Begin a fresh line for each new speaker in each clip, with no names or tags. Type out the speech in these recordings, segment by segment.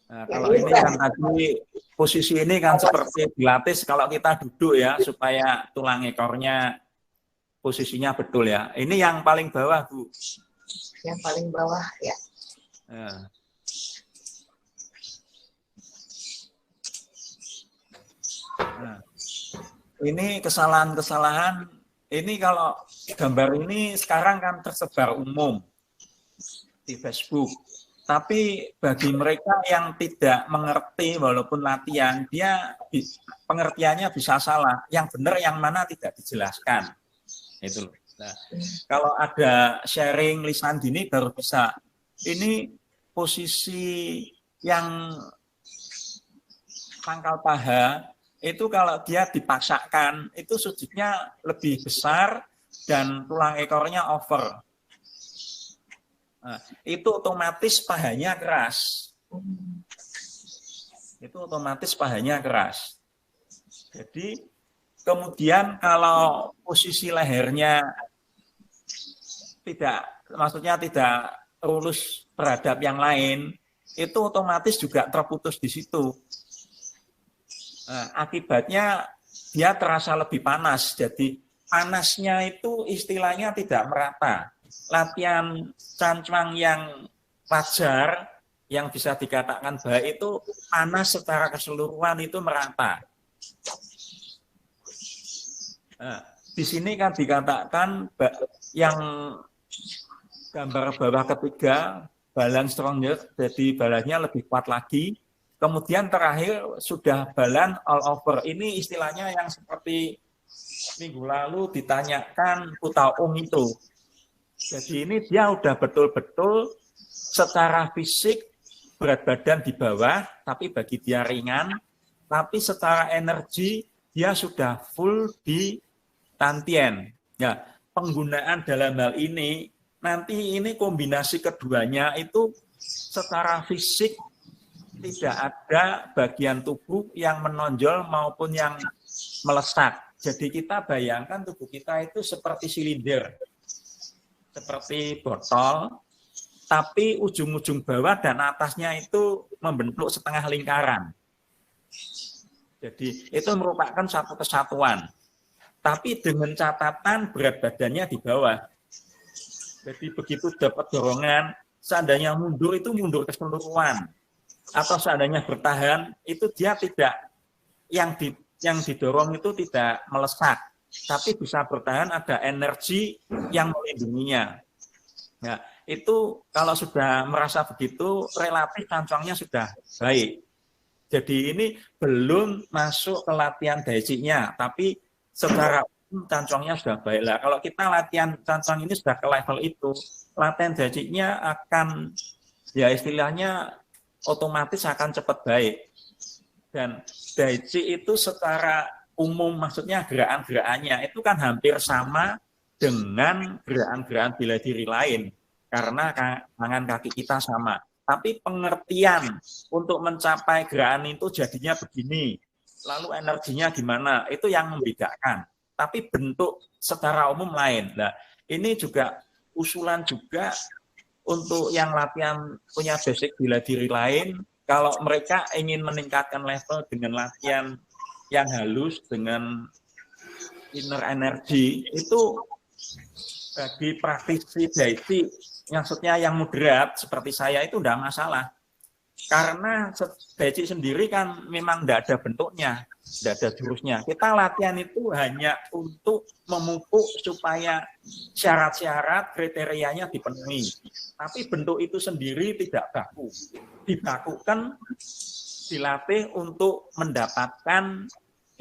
Nah, kalau ini kan tadi posisi ini kan seperti dilatih kalau kita duduk ya, supaya tulang ekornya posisinya betul ya. Ini yang paling bawah, Bu.
Yang paling bawah ya.
Nah, ini kesalahan-kesalahan. Ini kalau gambar ini sekarang kan tersebar umum di Facebook. Tapi bagi mereka yang tidak mengerti walaupun latihan, dia pengertiannya bisa salah. Yang benar yang mana tidak dijelaskan. Itu. Nah, kalau ada sharing lisan dini baru bisa. Ini posisi yang pangkal paha itu kalau dia dipaksakan itu sujudnya lebih besar dan tulang ekornya over. Nah, itu otomatis pahanya keras. Itu otomatis pahanya keras. Jadi kemudian kalau posisi lehernya maksudnya tidak lurus terhadap yang lain, itu otomatis juga terputus di situ. Nah, akibatnya dia terasa lebih panas. Jadi panasnya itu istilahnya tidak merata. Latihan cancuang yang wajar, yang bisa dikatakan baik itu panas secara keseluruhan itu merata. Nah, di sini kan dikatakan yang gambar bawah ketiga, balan stronger, jadi balannya lebih kuat lagi. Kemudian terakhir sudah balan all over. Ini istilahnya yang seperti minggu lalu ditanyakan Kutaung itu. Jadi ini dia udah betul-betul secara fisik berat badan di bawah, tapi bagi dia ringan, tapi secara energi dia sudah full di tantien. Ya, penggunaan dalam hal ini, nanti ini kombinasi keduanya itu secara fisik tidak ada bagian tubuh yang menonjol maupun yang melesak. Jadi kita bayangkan tubuh kita itu seperti silinder, seperti botol, tapi ujung-ujung bawah dan atasnya itu membentuk setengah lingkaran. Jadi itu merupakan satu kesatuan. Tapi dengan catatan berat badannya di bawah. Jadi begitu dapat dorongan, seandainya mundur itu mundur keseluruhan. Atau seandainya bertahan, itu dia tidak, yang didorong itu tidak melesak. Tapi bisa bertahan, ada energi yang melindunginya. Ya, itu kalau sudah merasa begitu, relatif cancuangnya sudah baik. Jadi ini belum masuk ke latihan daicinya, tapi secara umum cancuangnya sudah baik. Lah, kalau kita latihan cancuang ini sudah ke level itu, latihan daicinya akan, ya istilahnya otomatis akan cepat baik. Dan daici itu secara umum, maksudnya gerakan-gerakannya itu kan hampir sama dengan gerakan-gerakan bela diri lain, karena tangan kaki kita sama. Tapi pengertian untuk mencapai gerakan itu jadinya begini, lalu energinya gimana, itu yang membedakan. Tapi bentuk secara umum lain. Nah, ini juga usulan juga untuk yang latihan punya basic bela diri lain, kalau mereka ingin meningkatkan level dengan latihan yang halus, dengan inner energy, itu bagi praktisi daichi, maksudnya yang moderat seperti saya itu tidak masalah. Karena daichi sendiri kan memang tidak ada bentuknya, tidak ada jurusnya. Kita latihan itu hanya untuk memupuk supaya syarat-syarat kriterianya dipenuhi. Tapi bentuk itu sendiri tidak baku. Dibakukan, dilatih untuk mendapatkan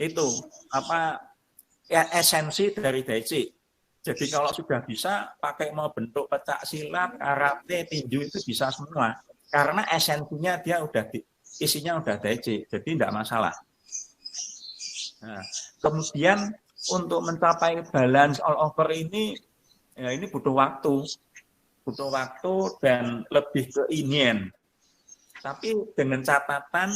itu esensi dari daichi. Jadi kalau sudah bisa pakai mau bentuk pecak silat, karate, tinju itu bisa semua. Karena esensinya dia udah isinya udah daichi, jadi tidak masalah. Nah, kemudian untuk mencapai balance all over ini, ya ini butuh waktu dan lebih ke inian. Tapi dengan catatan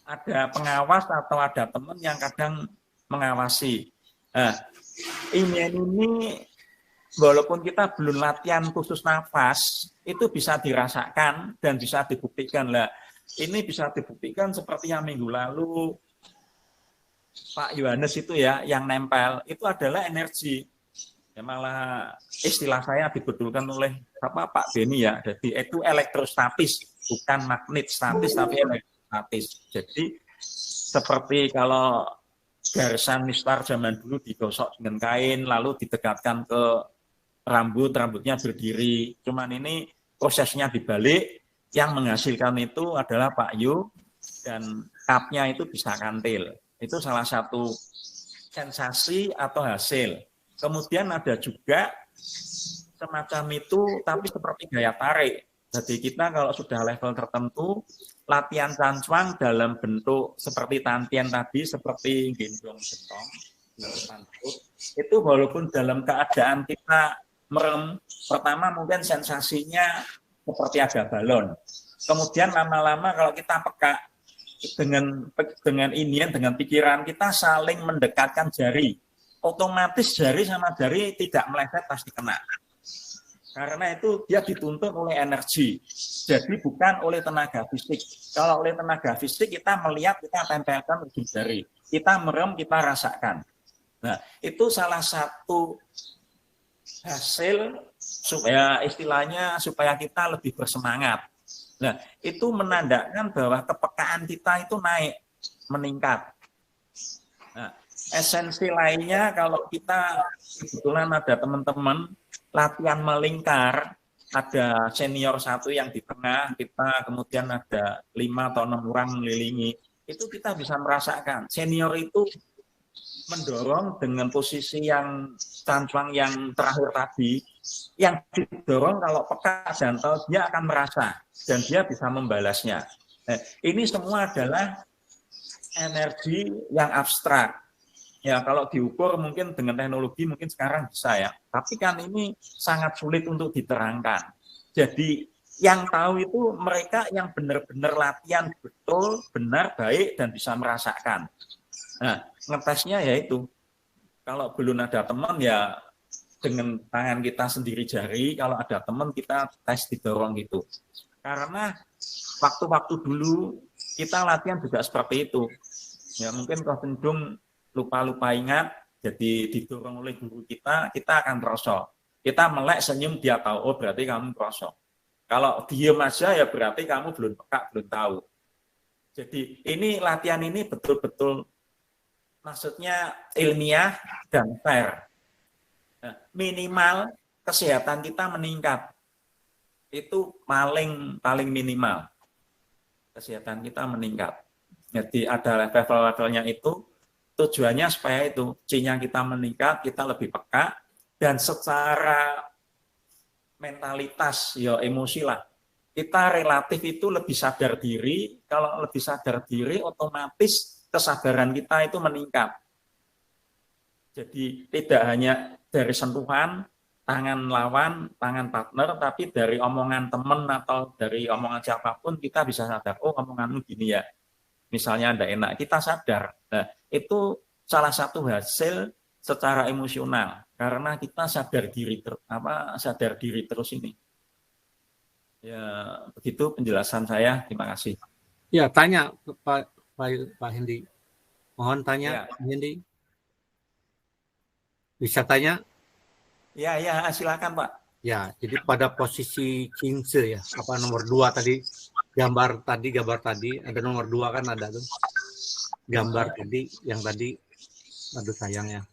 ada pengawas atau ada teman yang kadang mengawasi. Nah, ini walaupun kita belum latihan khusus nafas, itu bisa dirasakan dan bisa dibuktikan lah. Ini bisa dibuktikan seperti yang minggu lalu Pak Yohanes itu ya, yang nempel, itu adalah energi. Ya, malah istilah saya dibetulkan oleh Pak Beni ya, jadi itu elektrostatis, bukan magnet statis tapi elektrostatis. Jadi seperti kalau garisan mistar zaman dulu digosok dengan kain lalu didekatkan ke rambutnya berdiri. Cuman ini prosesnya dibalik, yang menghasilkan itu adalah Pak Yu dan kapnya itu bisa kantil. Itu salah satu sensasi atau hasil. Kemudian ada juga semacam itu tapi seperti gaya tarik. Jadi kita kalau sudah level tertentu, latihan cancuang dalam bentuk seperti tantien tadi, seperti gendong gentong, itu walaupun dalam keadaan kita merem, pertama mungkin sensasinya seperti ada balon. Kemudian lama-lama kalau kita peka dengan inian, dengan pikiran kita saling mendekatkan jari, otomatis jari sama jari tidak meleset pasti kena. Karena itu dia dituntut oleh energi, jadi bukan oleh tenaga fisik. Kalau oleh tenaga fisik kita melihat, kita tempelkan ujung jari, kita merem, kita rasakan. Nah, itu salah satu hasil supaya istilahnya supaya kita lebih bersemangat. Nah, itu menandakan bahwa kepekaan kita itu naik, meningkat. Nah, esensi lainnya kalau kita kebetulan ada teman-teman latihan melingkar, ada senior satu yang di tengah, kita kemudian ada 5 atau 6 orang mengelilingi, itu kita bisa merasakan senior itu mendorong dengan posisi yang cancuang yang terakhir tadi, yang didorong kalau peka dan tahu dia akan merasa dan dia bisa membalasnya. Nah, ini semua adalah energi yang abstrak. Ya, kalau diukur mungkin dengan teknologi mungkin sekarang bisa ya. Tapi kan ini sangat sulit untuk diterangkan. Jadi yang tahu itu mereka yang benar-benar latihan betul, benar, baik, dan bisa merasakan. Nah, ngetesnya yaitu, kalau belum ada teman ya dengan tangan kita sendiri jari, kalau ada teman kita tes didorong gitu. Karena waktu-waktu dulu kita latihan juga seperti itu. Ya mungkin kau cenderung lupa-lupa ingat, jadi didorong oleh guru kita akan merosot. Kita melek senyum, dia tahu, oh berarti kamu merosot. Kalau diem aja ya berarti kamu belum peka, belum tahu. Jadi ini latihan ini betul-betul maksudnya ilmiah dan fair. Nah, minimal kesehatan kita meningkat. Itu paling minimal. Kesehatan kita meningkat. Jadi ada level-levelnya itu. Tujuannya supaya itu C-nya kita meningkat, kita lebih peka, dan secara mentalitas, ya emosi lah, kita relatif itu lebih sadar diri. Kalau lebih sadar diri, otomatis kesadaran kita itu meningkat. Jadi tidak hanya dari sentuhan, tangan lawan, tangan partner, tapi dari omongan teman atau dari omongan siapapun, kita bisa sadar, oh omonganmu gini ya. Misalnya ada enak, kita sadar. Nah, itu salah satu hasil secara emosional karena kita sadar diri terus ini. Ya, begitu penjelasan saya. Terima kasih.
Ya, tanya Pak Hendi. Mohon tanya, Pak Hendi. Bisa tanya?
Ya, silakan Pak.
Ya, jadi pada posisi Qingzi ya, apa nomor 2 tadi? Gambar tadi ada nomor 2 kan ada tuh. Gambar tadi yang tadi, aduh sayangnya.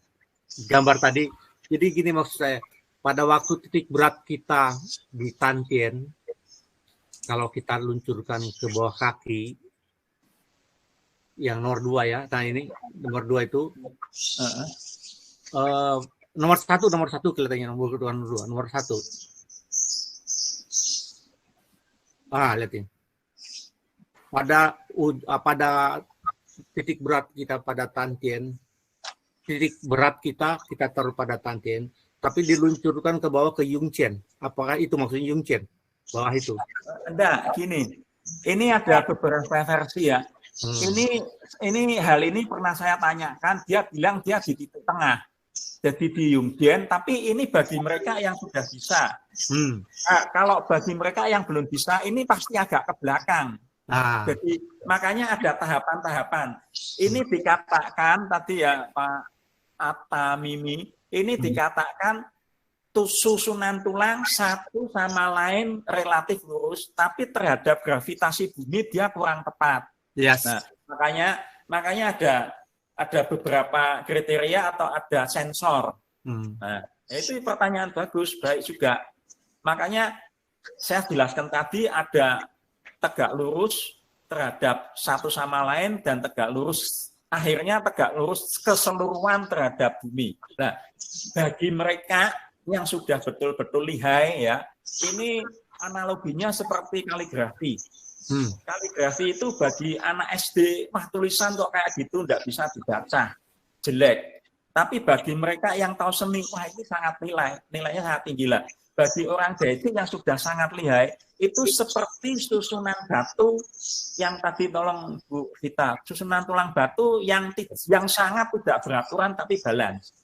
Gambar tadi, jadi gini maksud saya, pada waktu titik berat kita di tantien, kalau kita luncurkan ke bawah kaki, yang nomor 2 ya, nah ini nomor 2 itu, nomor satu kelihatannya, nomor 1. Lihat ini. Pada titik berat kita pada tantien, kita taruh pada tantien, tapi diluncurkan ke bawah ke Yungchen. Apakah itu maksudnya Yungchen? Bawah itu?
Enggak, gini. Ini ada beberapa versi ya. Hal ini pernah saya tanyakan, dia bilang dia di titik tengah. jadi di Yungdian, tapi ini bagi mereka yang sudah bisa. Kalau bagi mereka yang belum bisa, ini pasti agak ke belakang. Jadi makanya ada tahapan-tahapan. Ini dikatakan tadi ya Pak Atta Mimi, ini dikatakan susunan tulang satu sama lain relatif lurus, tapi terhadap gravitasi bumi dia kurang tepat.
Yes.
Nah, makanya ada beberapa kriteria atau ada sensor. Nah, itu pertanyaan bagus, baik juga. Makanya saya jelaskan tadi ada tegak lurus terhadap satu sama lain dan tegak lurus, akhirnya tegak lurus keseluruhan terhadap bumi. Nah, bagi mereka yang sudah betul-betul lihai ya, ini analoginya seperti kaligrafi. Kaligrafi itu bagi anak SD, wah tulisan kok kayak gitu nggak bisa dibaca, jelek. Tapi bagi mereka yang tahu seni, wah ini sangat nilainya sangat tinggi lah. Bagi orang Daiji yang sudah sangat lihai, itu seperti susunan batu yang tadi tolong Bu Vita, susunan tulang batu yang sangat tidak beraturan tapi balance.